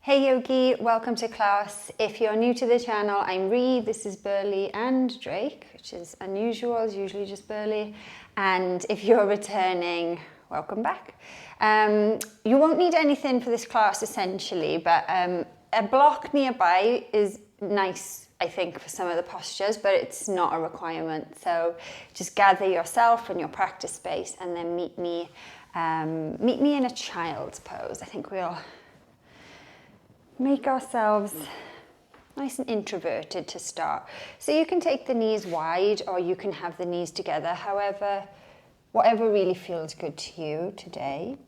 Hey Yogi, welcome to class. If you're new to the channel, I'm Ree, this is Burghley and Drake, which is unusual, it's usually just Burghley. And if you're returning, welcome back. You won't need anything for this class essentially, but a block nearby is nice, I think, for some of the postures, but it's not a requirement. So just gather yourself and your practice space and then meet me in a child's pose. I think we'll make ourselves nice and introverted to start. So you can take the knees wide or you can have the knees together, however, whatever really feels good to you today.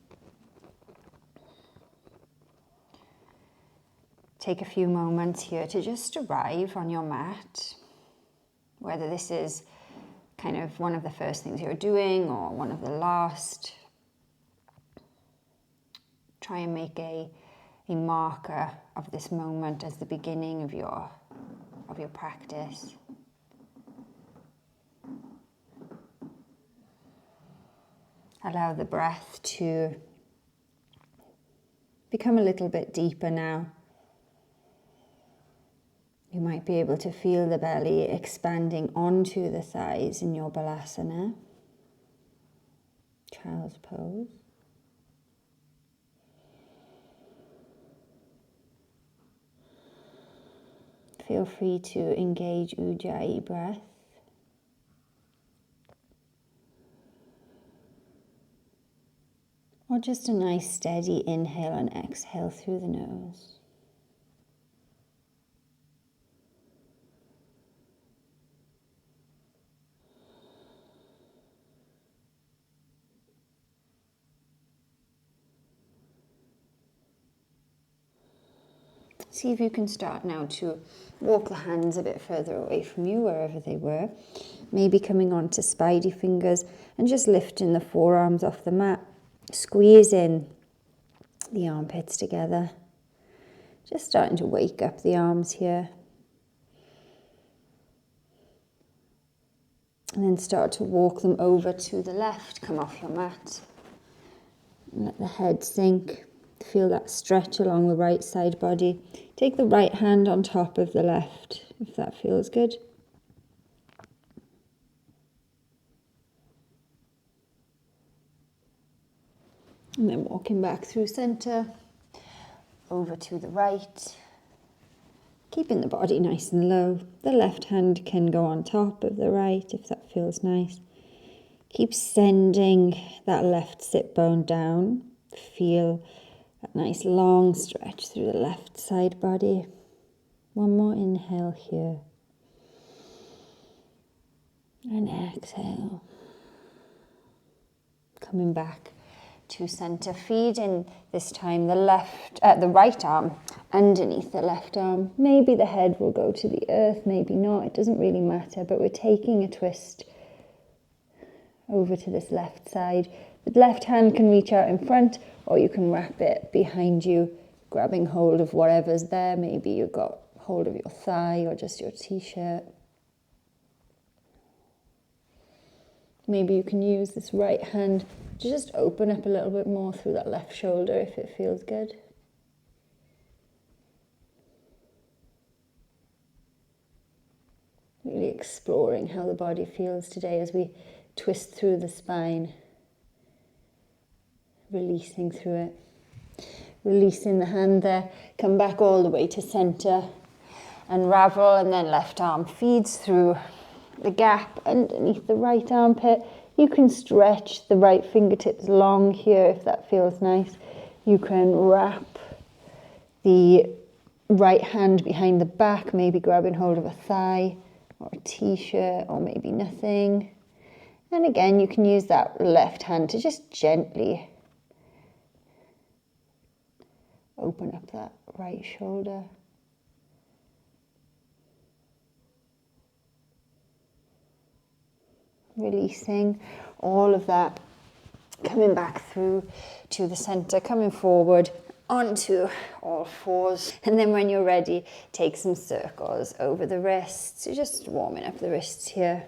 Take a few moments here to just arrive on your mat, whether this is kind of one of the first things you're doing or one of the last. Try and make a marker of this moment as the beginning of your practice. Allow the breath to become a little bit deeper now. You might be able to feel the belly expanding onto the thighs in your Bakasana, child's pose. Feel free to engage Ujjayi breath. Or just a nice steady inhale and exhale through the nose. See if you can start now to walk the hands a bit further away from you, wherever they were. Maybe coming onto spidey fingers and just lifting the forearms off the mat. Squeezing the armpits together. Just starting to wake up the arms here. And then start to walk them over to the left. Come off your mat. And let the head sink. Feel that stretch along the right side body. Take the right hand on top of the left, if that feels good. And then walking back through center, over to the right. Keeping the body nice and low. The left hand can go on top of the right, if that feels nice. Keep sending that left sit bone down. Feel that nice long stretch through the left side body. One more inhale here. And exhale. Coming back to center, feeding this time the right arm underneath the left arm. Maybe the head will go to the earth, maybe not. It doesn't really matter, but we're taking a twist over to this left side. The left hand can reach out in front, or you can wrap it behind you, grabbing hold of whatever's there. Maybe you've got hold of your thigh or just your t-shirt. Maybe you can use this right hand to just open up a little bit more through that left shoulder if it feels good. Really exploring how the body feels today as we twist through the spine. Releasing through it. Releasing the hand there. Come back all the way to center. Unravel, and then left arm feeds through the gap underneath the right armpit. You can stretch the right fingertips long here if that feels nice. You can wrap the right hand behind the back, maybe grabbing hold of a thigh or a t-shirt or maybe nothing. And again, you can use that left hand to just gently open up that right shoulder. Releasing all of that, coming back through to the center, coming forward onto all fours. And then when you're ready, take some circles over the wrists. So just warming up the wrists here.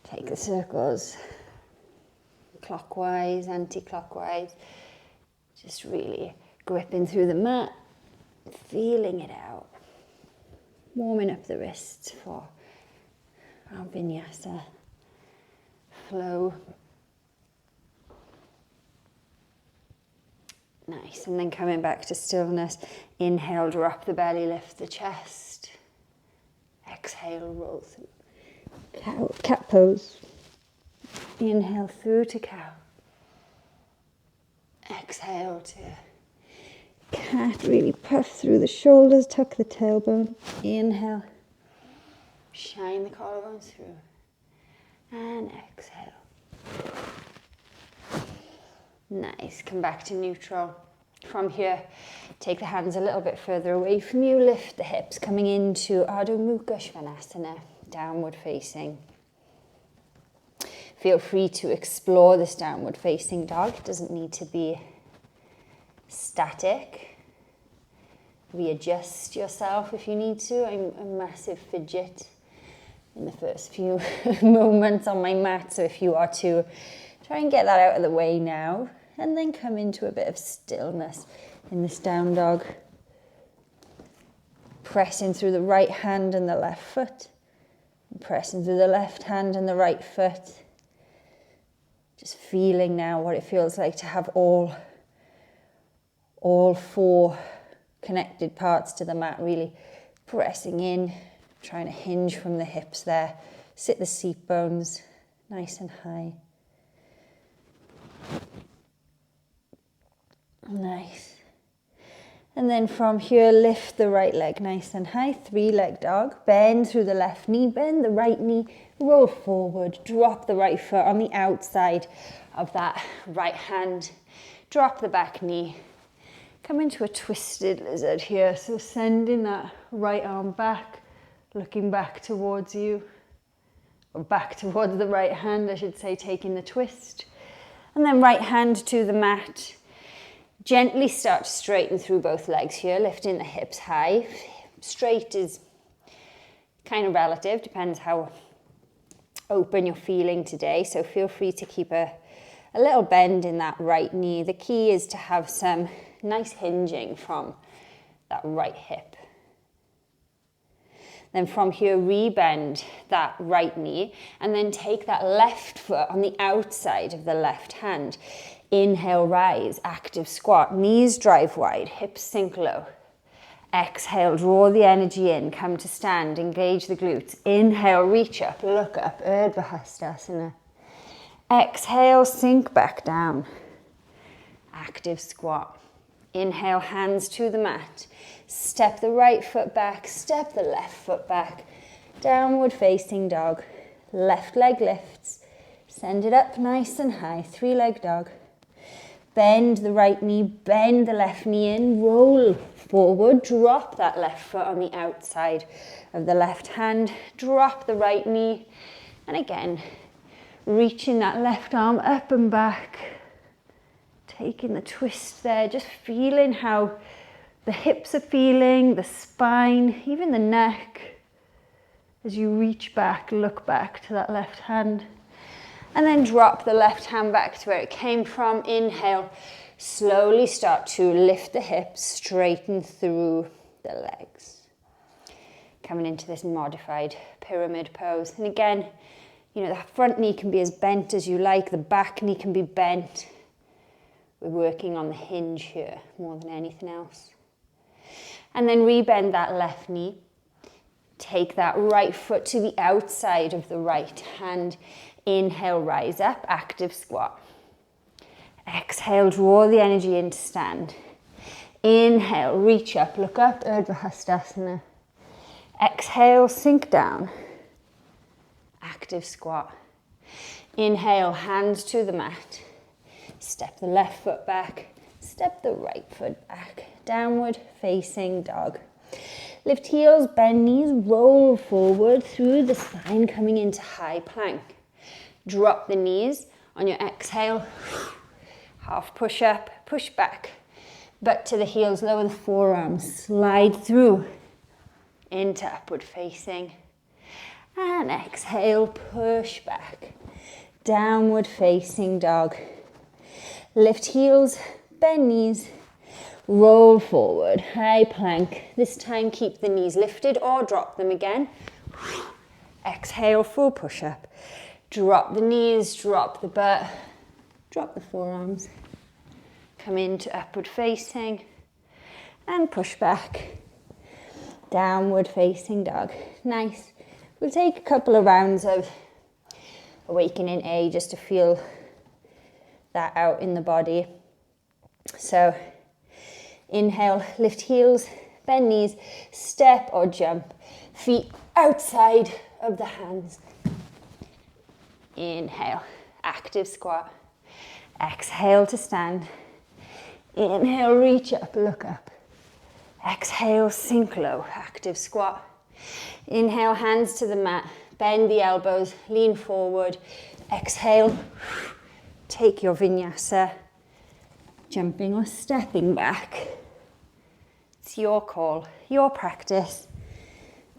Take the circles clockwise, anti-clockwise. Just really gripping through the mat, feeling it out. Warming up the wrists for our Vinyasa flow. Nice, and then coming back to stillness. Inhale, drop the belly, lift the chest. Exhale, roll through. Cat pose. Inhale through to cow. Exhale to cat. Really puff through the shoulders, tuck the tailbone. Inhale. Shine the collarbones through. And exhale. Nice. Come back to neutral. From here, take the hands a little bit further away from you. Lift the hips, coming into Adho Mukha Svanasana, downward facing. Feel free to explore this downward facing dog. It doesn't need to be static. Readjust yourself if you need to. I'm a massive fidget in the first few moments on my mat, so if you are to, try and get that out of the way now, and then come into a bit of stillness in this down dog. Pressing through the right hand and the left foot, pressing through the left hand and the right foot. Just feeling now what it feels like to have all four connected parts to the mat, really pressing in, trying to hinge from the hips there. Sit the seat bones nice and high. Nice. And then from here, lift the right leg nice and high, 3-leg dog. Bend through the left knee, bend the right knee, roll forward, drop the right foot on the outside of that right hand. Drop the back knee. Come into a twisted lizard here. So sending that right arm back, looking back towards you, or back towards the right hand, I should say, taking the twist. And then right hand to the mat. Gently start to straighten through both legs here, lifting the hips high. Straight is kind of relative, depends how open you're feeling today. So feel free to keep a little bend in that right knee. The key is to have some nice hinging from that right hip. Then from here, rebend that right knee and then take that left foot on the outside of the left hand. Inhale, rise, active squat, knees drive wide, hips sink low. Exhale, draw the energy in, come to stand, engage the glutes. Inhale, reach up, look up, Urdhva Hastasana. Exhale, sink back down. Active squat. Inhale, hands to the mat. Step the right foot back, step the left foot back. Downward facing dog. Left leg lifts. Send it up nice and high, 3-leg dog. Bend the right knee, bend the left knee in, roll forward, drop that left foot on the outside of the left hand, drop the right knee, and again, reaching that left arm up and back, taking the twist there, just feeling how the hips are feeling, the spine, even the neck, as you reach back, look back to that left hand. And then drop the left hand back to where it came from. Inhale, slowly start to lift the hips, straighten through the legs. Coming into this modified pyramid pose. And again, you know, the front knee can be as bent as you like, the back knee can be bent. We're working on the hinge here more than anything else. And then rebend that left knee. Take that right foot to the outside of the right hand. Inhale, rise up, active squat. Exhale, draw the energy in to stand. Inhale, reach up, look up, Urdhva Hastasana. Exhale, sink down. Active squat. Inhale, hands to the mat. Step the left foot back, step the right foot back. Downward facing dog. Lift heels, bend knees, roll forward through the spine, coming into high plank. Drop the knees on your exhale. Half push up, push back. Butt to the heels, lower the forearms. Slide through into upward facing. And exhale, push back. Downward facing dog. Lift heels, bend knees, roll forward, high plank. This time keep the knees lifted or drop them again. Exhale, full push-up. Drop the knees, drop the butt, drop the forearms. Come into upward facing and push back. Downward facing dog. Nice. We'll take a couple of rounds of awakening A just to feel that out in the body. So inhale, lift heels, bend knees, step or jump, feet outside of the hands. Inhale, active squat. Exhale to stand. Inhale, reach up, look up. Exhale, sink low, active squat. Inhale, hands to the mat, bend the elbows, lean forward. Exhale, take your vinyasa, jumping or stepping back. It's your call, your practice.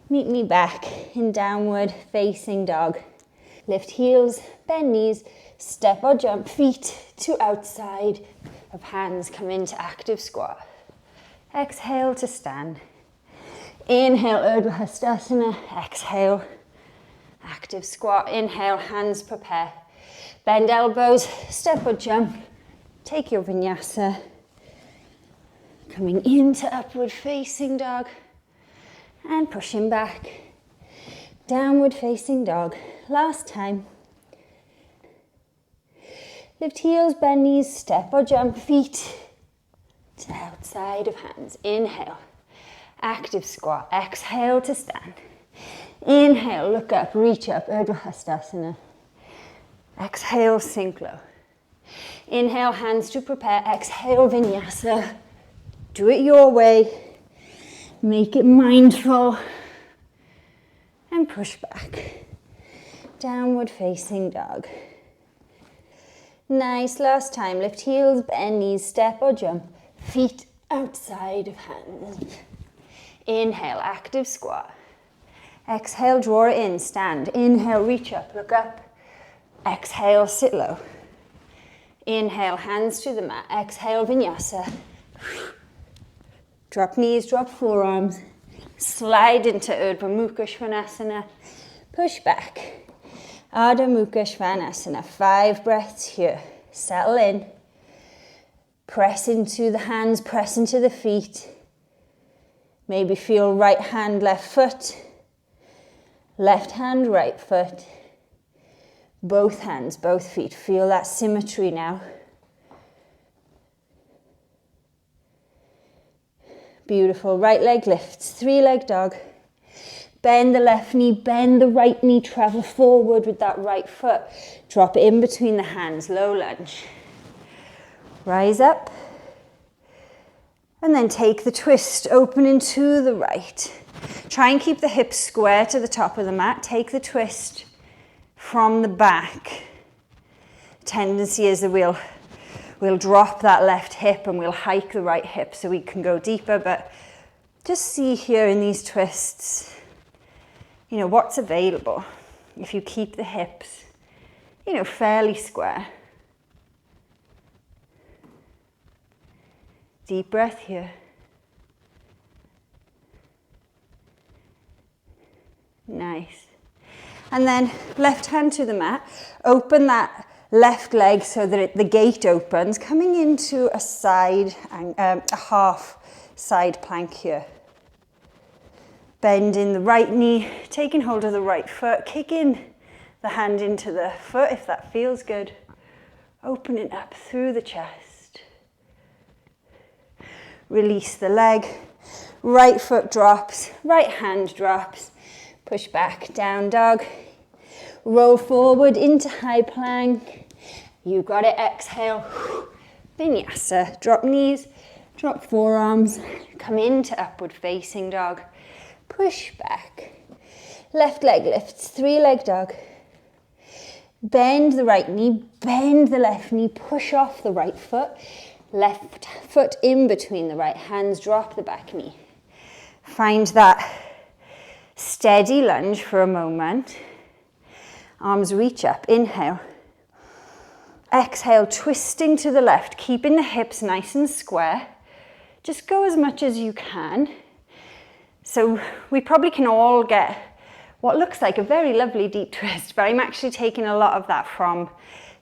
Meet me back in downward facing dog. Lift heels, bend knees, step or jump, feet to outside of hands. Come into active squat. Exhale to stand. Inhale, Burghley. Exhale, active squat. Inhale, hands prepare. Bend elbows, step or jump. Take your vinyasa. Coming into upward facing dog and pushing back. Downward facing dog. Last time. Lift heels, bend knees, step or jump, feet to outside of hands. Inhale, active squat. Exhale to stand. Inhale, look up, reach up, Burghley. Exhale, sink low. Inhale, hands to prepare. Exhale, vinyasa. Do it your way. Make it mindful. And push back. Downward facing dog. Nice, last time. Lift heels, bend knees, step or jump. Feet outside of hands. Inhale, active squat. Exhale, draw it in, stand. Inhale, reach up, look up. Exhale, sit low. Inhale, hands to the mat. Exhale, vinyasa. Drop knees, drop forearms. Slide into Urdhva Mukha Svanasana. Push back. Ardha Mukha Svanasana. 5 breaths here. Settle in. Press into the hands, press into the feet. Maybe feel right hand, left foot. Left hand, right foot. Both hands, both feet. Feel that symmetry now. Beautiful. Right leg lifts. 3-leg dog. Bend the left knee, bend the right knee, travel forward with that right foot. Drop it in between the hands, low lunge. Rise up. And then take the twist, open into the right. Try and keep the hips square to the top of the mat. Take the twist from the back. Tendency is that we'll drop that left hip and we'll hike the right hip so we can go deeper, but just see here in these twists, you know, what's available if you keep the hips, you know, fairly square. Deep breath here. Nice. And then left hand to the mat. Open that left leg so that the gate opens, coming into a side, a half side plank here. Bend in the right knee, taking hold of the right foot, kicking the hand into the foot if that feels good. Opening up through the chest. Release the leg, right foot drops, right hand drops. Push back, down dog. Roll forward into high plank. You got it, exhale. Vinyasa, drop knees, drop forearms. Come into upward facing dog. Push back. Left leg lifts, 3-leg dog. Bend the right knee, bend the left knee, push off the right foot. Left foot in between the right hands, drop the back knee. Find that steady lunge for a moment. Arms reach up, inhale, Exhale, twisting to the left, keeping the hips nice and square. Just go as much as you can. So we probably can all get what looks like a very lovely deep twist, but I'm actually taking a lot of that from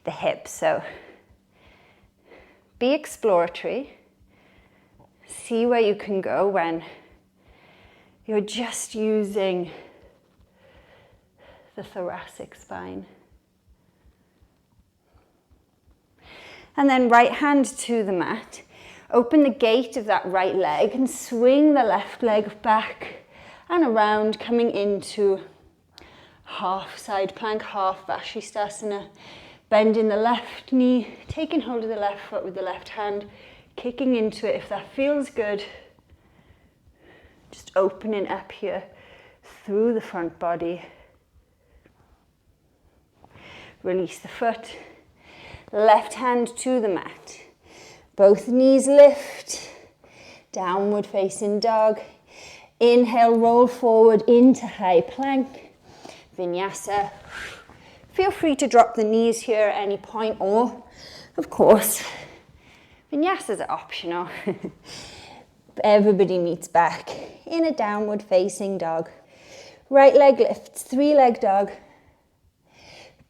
the hips. So be exploratory. See where you can go when you're just using the thoracic spine. And then right hand to the mat. Open the gate of that right leg and swing the left leg back and around, coming into half side plank, half Vashisthasana. Bending the left knee, taking hold of the left foot with the left hand, kicking into it if that feels good. Just opening up here through the front body. Release the foot. Left hand to the mat. Both knees lift. Downward facing dog. Inhale, roll forward into high plank. Vinyasa. Feel free to drop the knees here at any point, or, of course, Vinyasas are optional. Everybody meets back in a downward facing dog. Right leg lifts, 3-leg dog.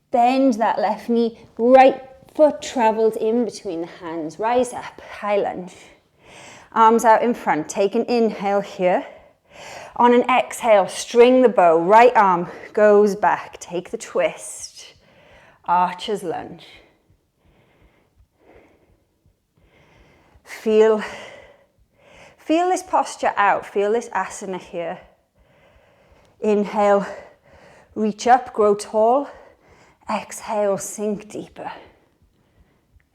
Bend that left knee, right foot travels in between the hands. Rise up, high lunge. Arms out in front, take an inhale here. On an exhale, string the bow. Right arm goes back, take the twist. Archer's lunge. Feel this posture out, feel this asana here. Inhale, reach up, grow tall. Exhale, sink deeper.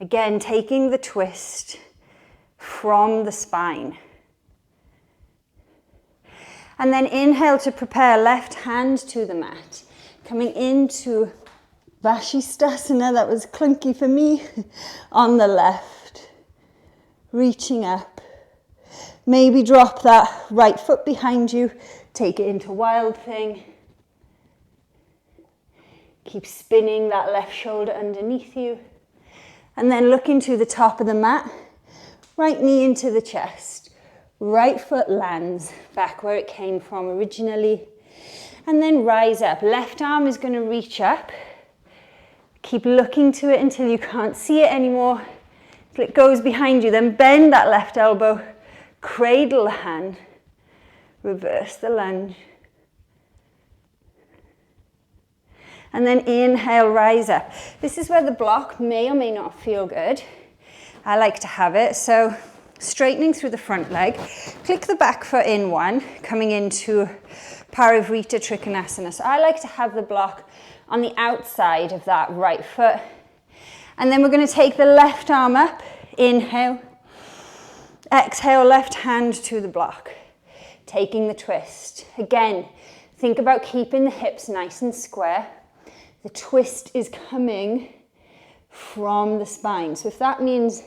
Again, taking the twist from the spine. And then inhale to prepare, left hand to the mat. Coming into Vashisthasana, that was clunky for me, on the left. Reaching up. Maybe drop that right foot behind you, take it into Wild Thing. Keep spinning that left shoulder underneath you. And then looking to the top of the mat, right knee into the chest. Right foot lands back where it came from originally. And then rise up. Left arm is going to reach up. Keep looking to it until you can't see it anymore. Till it goes behind you. Then bend that left elbow. Cradle the hand. Reverse the lunge. And then inhale, rise up. This is where the block may or may not feel good. I like to have it. So straightening through the front leg. Click the back foot in one, coming into Parivrita Trikonasana. So I like to have the block on the outside of that right foot. And then we're going to take the left arm up. Inhale. Exhale, left hand to the block. Taking the twist. Again, think about keeping the hips nice and square. The twist is coming from the spine. So if that means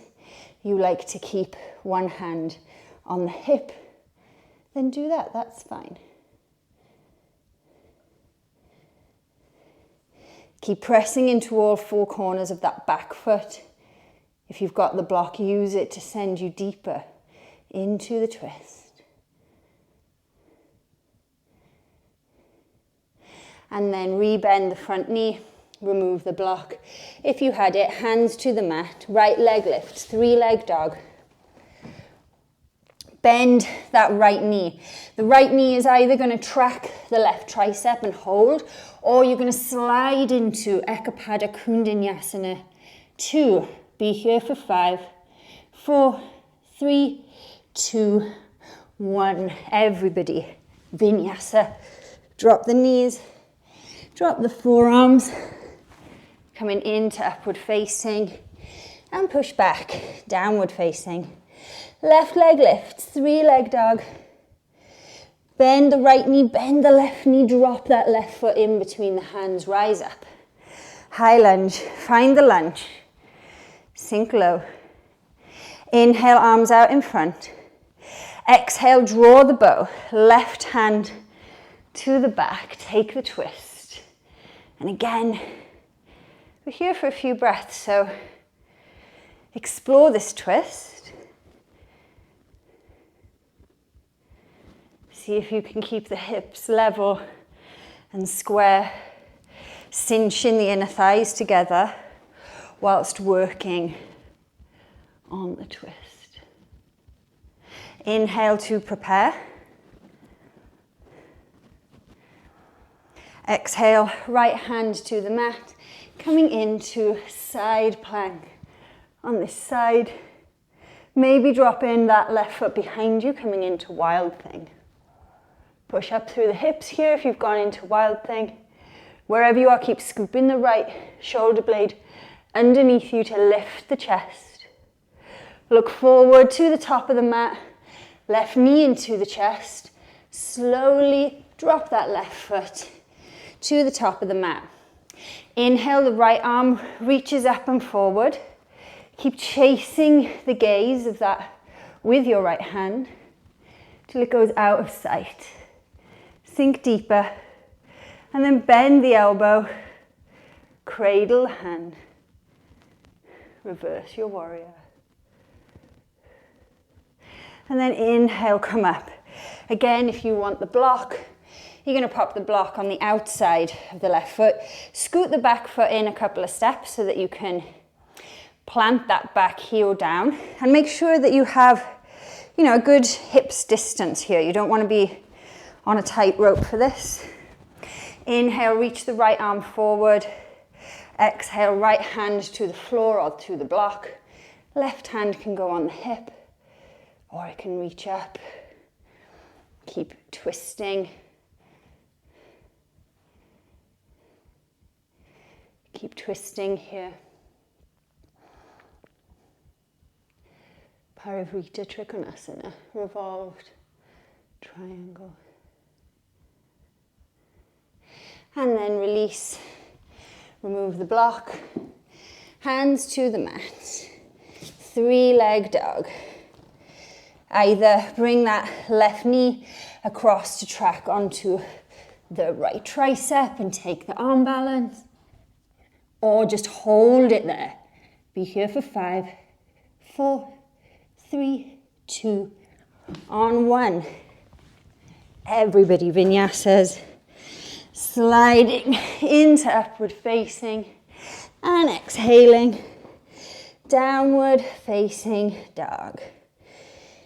you like to keep one hand on the hip, then do that, that's fine. Keep pressing into all four corners of that back foot. If you've got the block, use it to send you deeper into the twist. And then rebend the front knee, remove the block. If you had it, hands to the mat, right leg lifts, 3-leg dog. Bend that right knee. The right knee is either going to track the left tricep and hold, or you're going to slide into Ekapada Kundanyasana 2. Be here for 5, 4, 3, 2, 1. Everybody, Vinyasa. Drop the knees. Drop the forearms, coming into upward facing, and push back, downward facing. Left leg lifts, 3-leg dog. Bend the right knee, bend the left knee, drop that left foot in between the hands, rise up. High lunge, find the lunge, sink low. Inhale, arms out in front. Exhale, draw the bow, left hand to the back, take the twist. And again, we're here for a few breaths, so Explore this twist. See if you can keep the hips level and square, cinching the inner thighs together whilst working on the twist. Inhale to prepare. Exhale, right hand to the mat, coming into side plank on this side. Maybe drop in that left foot behind you, coming into wild thing. Push up through the hips here if you've gone into wild thing. Wherever you are, keep scooping the right shoulder blade underneath you to lift the chest. Look forward to the top of the mat, left knee into the chest. Slowly drop that left foot to the top of the mat. Inhale, the right arm reaches up and forward. Keep chasing the gaze of that with your right hand till it goes out of sight. Sink deeper and then bend the elbow, cradle the hand, reverse your warrior. And then inhale, come up. Again, if you want the block, you're going to pop the block on the outside of the left foot. Scoot the back foot in a couple of steps so that you can plant that back heel down. And make sure that you have, a good hips distance here. You don't want to be on a tight rope for this. Inhale, reach the right arm forward. Exhale, right hand to the floor or to the block. Left hand can go on the hip, or it can reach up. Keep twisting. Keep twisting here. Parivrita Trikonasana, revolved triangle. And then release, remove the block, hands to the mat, 3-leg dog. Either bring that left knee across to track onto the right tricep and take the arm balance, or just hold it there. Be here for 5, 4, 3, 2, on 1. Everybody vinyasas. Sliding into upward facing and exhaling, downward facing dog.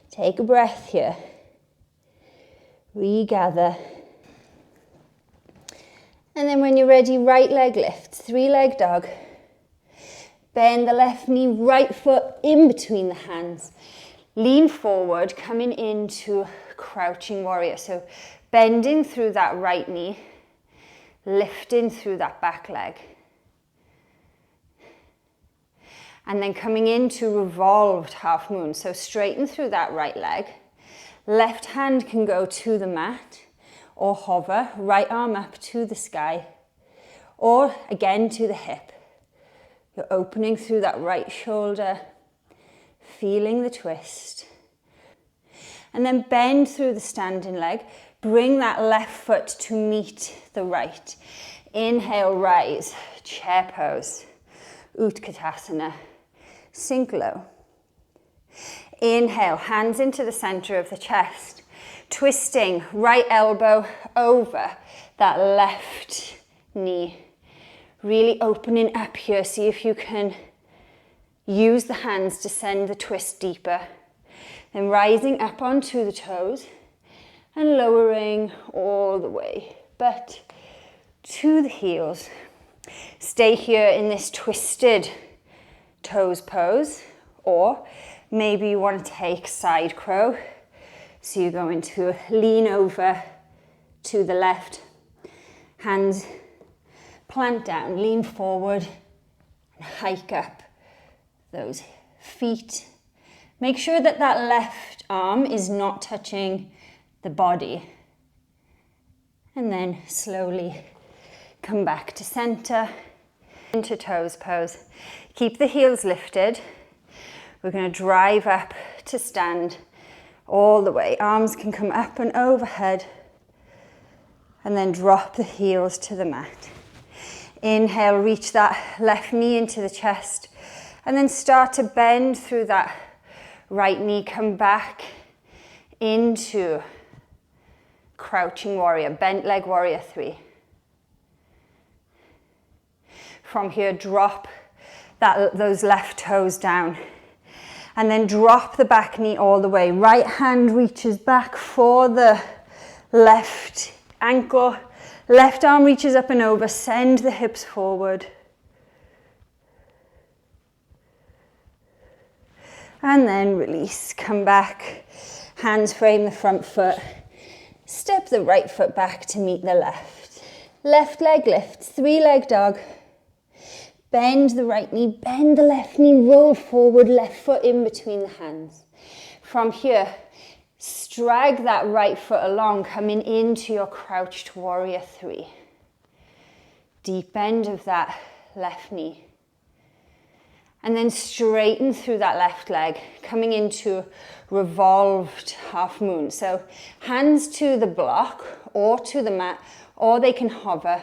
Take a breath here. Regather. And then when you're ready, right leg lift, 3-leg dog. Bend the left knee, right foot in between the hands. Lean forward, coming into crouching warrior. So bending through that right knee, lifting through that back leg. And then coming into revolved half moon. So straighten through that right leg. Left hand can go to the mat or hover, right arm up to the sky, or again to the hip. You're opening through that right shoulder, feeling the twist. And then bend through the standing leg. Bring that left foot to meet the right. Inhale, rise, chair pose, Utkatasana. Sink low. Inhale, hands into the center of the chest. Twisting right elbow over that left knee. Really opening up here. See if you can use the hands to send the twist deeper. Then rising up onto the toes and lowering all the way, but to the heels. Stay here in this twisted toes pose, or maybe you want to take side crow. So you're going to lean over to the left, hands plant down, lean forward, and hike up those feet. Make sure that that left arm is not touching the body. And then slowly come back to center, into toes pose. Keep the heels lifted. We're going to drive up to stand all the way. Arms can come up and overhead. And then drop the heels to the mat. Inhale, reach that left knee into the chest. And then start to bend through that right knee, come back into crouching warrior, bent leg warrior 3. From here, drop those left toes down. And then drop the back knee all the way. Right hand reaches back for the left ankle. Left arm reaches up and over. Send the hips forward. And then release. Come back. Hands frame the front foot. Step the right foot back to meet the left. Left leg lifts. 3-leg dog. Bend the right knee, bend the left knee, roll forward, left foot in between the hands. From here, drag that right foot along, coming into your crouched warrior 3. Deep bend of that left knee. And then straighten through that left leg, coming into revolved half moon. So hands to the block or to the mat, or they can hover.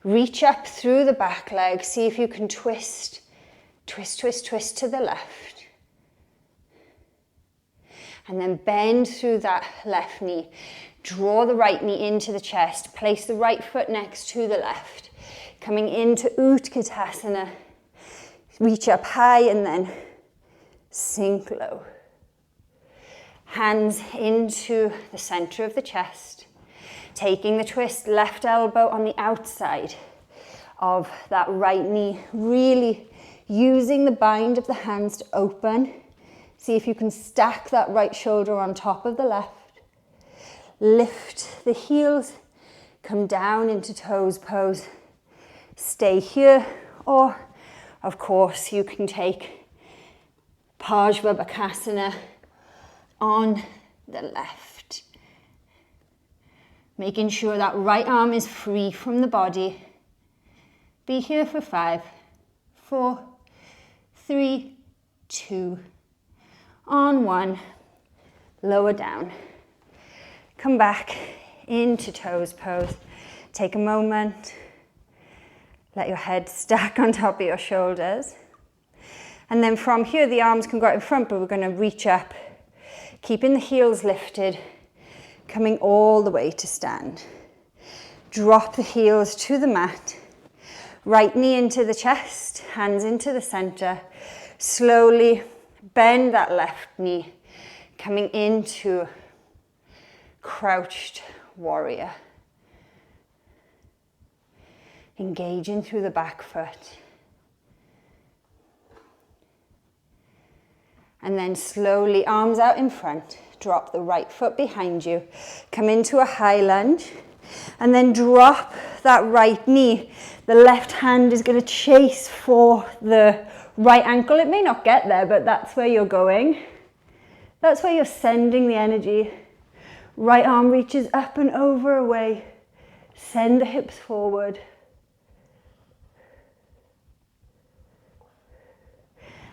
Reach up through the back leg. See if you can twist, twist, twist, twist to the left. And then bend through that left knee. Draw the right knee into the chest. Place the right foot next to the left. Coming into Utkatasana. Reach up high and then sink low. Hands into the center of the chest. Taking the twist, left elbow on the outside of that right knee. Really using the bind of the hands to open. See if you can stack that right shoulder on top of the left. Lift the heels. Come down into toes pose. Stay here. Or, of course, you can take Parshva Bakasana on the left. Making sure that right arm is free from the body. Be here for 5, 4, 3, 2. On 1, lower down. Come back into toes pose. Take a moment. Let your head stack on top of your shoulders. And then from here, the arms can go out in front, but we're going to reach up, keeping the heels lifted. Coming all the way to stand. Drop the heels to the mat. Right knee into the chest, hands into the center. Slowly bend that left knee, coming into crouched warrior. Engaging through the back foot. And then slowly, arms out in front. Drop the right foot behind you. Come into a high lunge. And then drop that right knee. The left hand is going to chase for the right ankle. It may not get there, but that's where you're going. That's where you're sending the energy. Right arm reaches up and over, away. Send the hips forward.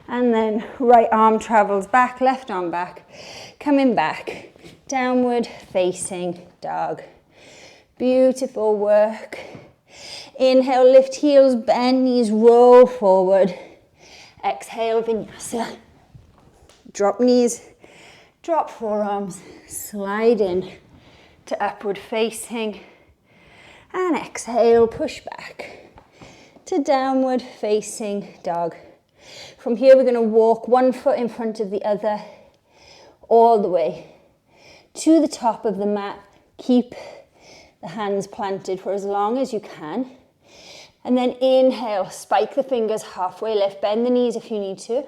And then right arm travels back, left arm back, coming back, downward facing dog. Beautiful work. Inhale, lift heels, bend knees, roll forward. Exhale, Vinyasa. Drop knees, drop forearms, slide in to upward facing. And exhale, push back to downward facing dog. From here, we're going to walk one foot in front of the other all the way to the top of the mat. Keep the hands planted for as long as you can. And then inhale, spike the fingers, halfway lift, bend the knees if you need to.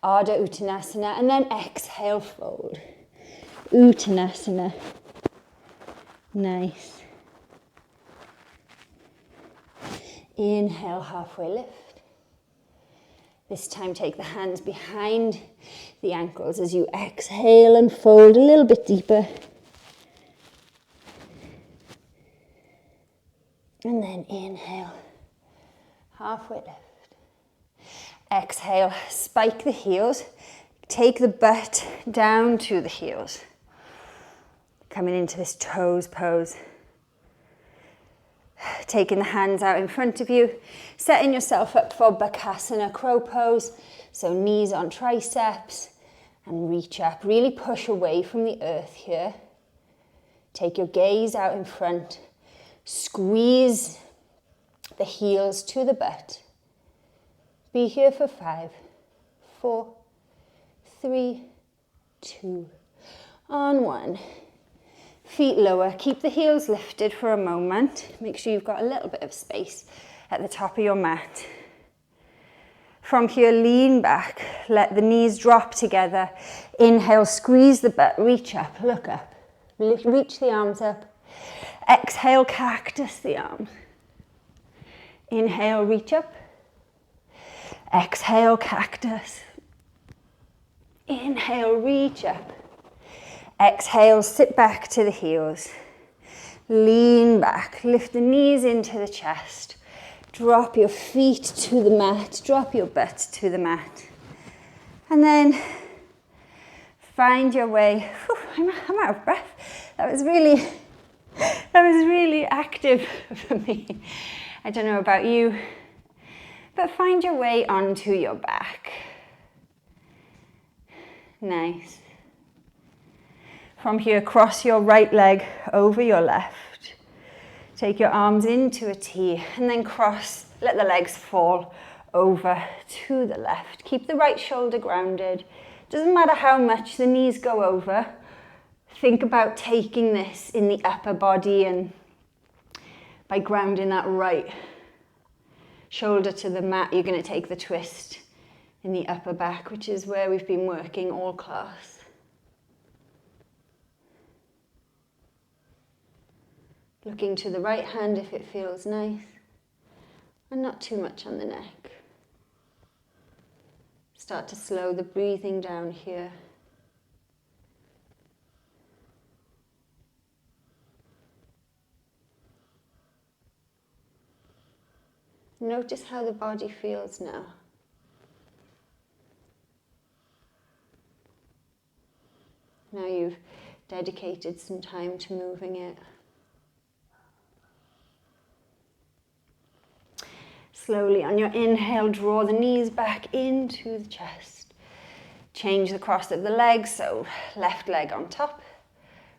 Ardha Uttanasana, and then exhale, fold. Uttanasana. Nice. Inhale, halfway lift. This time take the hands behind the ankles as you exhale and fold a little bit deeper. And then inhale, halfway lift. Exhale, spike the heels. Take the butt down to the heels. Coming into this toes pose. Taking the hands out in front of you, setting yourself up for Bakasana, crow pose. So knees on triceps and reach up. Really push away from the earth here. Take your gaze out in front. Squeeze the heels to the butt. Be here for 5, 4, 3, 2, on 1. Feet lower, keep the heels lifted for a moment. Make sure you've got a little bit of space at the top of your mat. From here, lean back, let the knees drop together. Inhale, squeeze the butt, reach up, look up. Reach the arms up. Exhale, cactus the arms. Inhale, reach up. Exhale, cactus. Inhale, reach up. Exhale, sit back to the heels. Lean back, lift the knees into the chest. Drop your feet to the mat, drop your butt to the mat. And then find your way. Whew, I'm out of breath. That was really active for me. I don't know about you, but find your way onto your back. Nice. From here, cross your right leg over your left. Take your arms into a T and then cross, let the legs fall over to the left. Keep the right shoulder grounded. Doesn't matter how much the knees go over. Think about taking this in the upper body and by grounding that right shoulder to the mat, you're going to take the twist in the upper back, which is where we've been working all class. Looking to the right hand if it feels nice, and not too much on the neck. Start to slow the breathing down here. Notice how the body feels now. Now you've dedicated some time to moving it. Slowly on your inhale, draw the knees back into the chest. Change the cross of the legs, so left leg on top,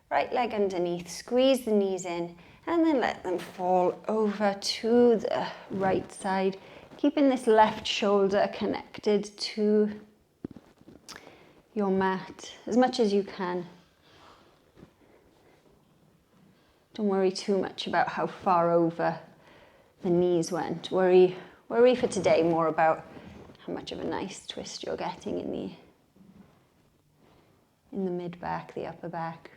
right leg underneath. Squeeze the knees in and then let them fall over to the right side. Keeping this left shoulder connected to your mat as much as you can. Don't worry too much about how far over the knees went. Worry for today more about how much of a nice twist you're getting in the mid back, the upper back.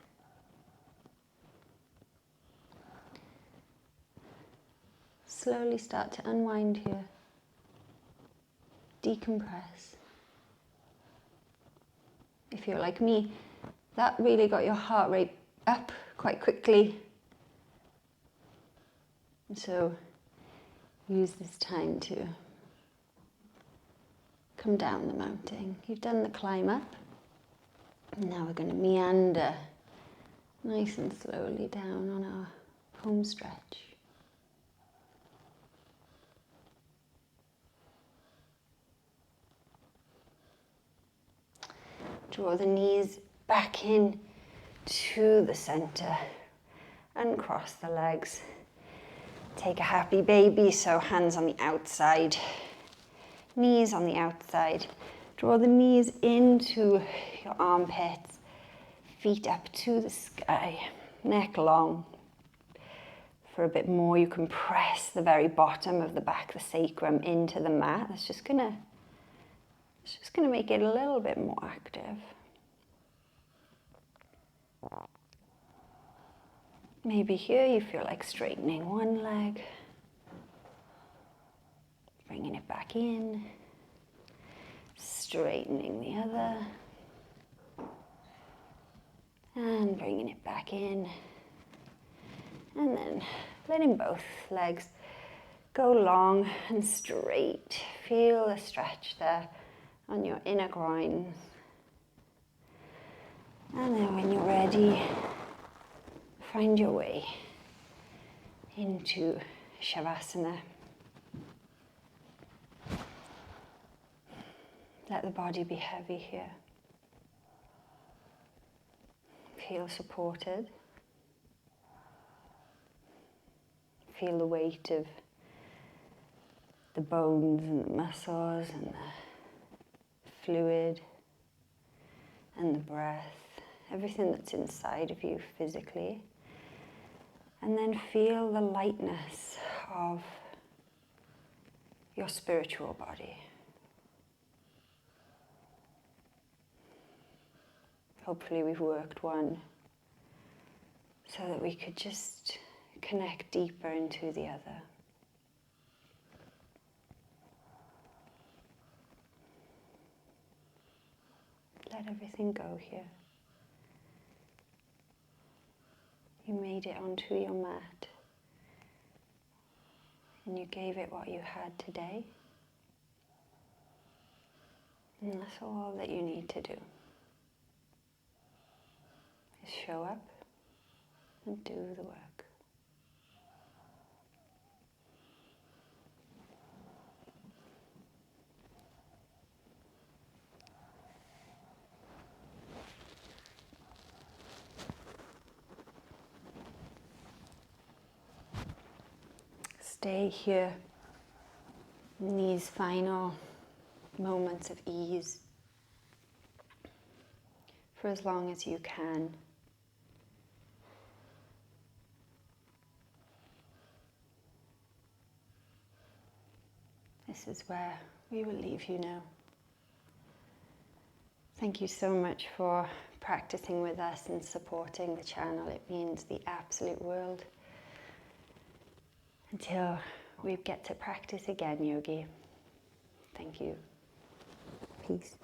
Slowly start to unwind here. Decompress. If you're like me, that really got your heart rate up quite quickly. And so use this time to come down the mountain. You've done the climb up. Now we're going to meander nice and slowly down on our home stretch. Draw the knees back in to the center. Uncross the legs. Take a happy baby, so hands on the outside, knees on the outside. Draw the knees into your armpits, feet up to the sky, neck long. For a bit more, you can press the very bottom of the back, the sacrum, into the mat. It's just gonna make it a little bit more active. Maybe here you feel like straightening one leg, bringing it back in, straightening the other, and bringing it back in, and then letting both legs go long and straight. Feel the stretch there on your inner groins. And then when you're ready, find your way into Shavasana. Let the body be heavy here. Feel supported. Feel the weight of the bones and the muscles and the fluid and the breath, everything that's inside of you physically. And then feel the lightness of your spiritual body. Hopefully we've worked one so that we could just connect deeper into the other. Let everything go here. You made it onto your mat and you gave it what you had today. And that's all that you need to do. Is show up and do the work. Stay here in these final moments of ease for as long as you can. This is where we will leave you now. Thank you so much for practicing with us and supporting the channel. It means the absolute world. Until we get to practice again, Yogi. Thank you. Peace.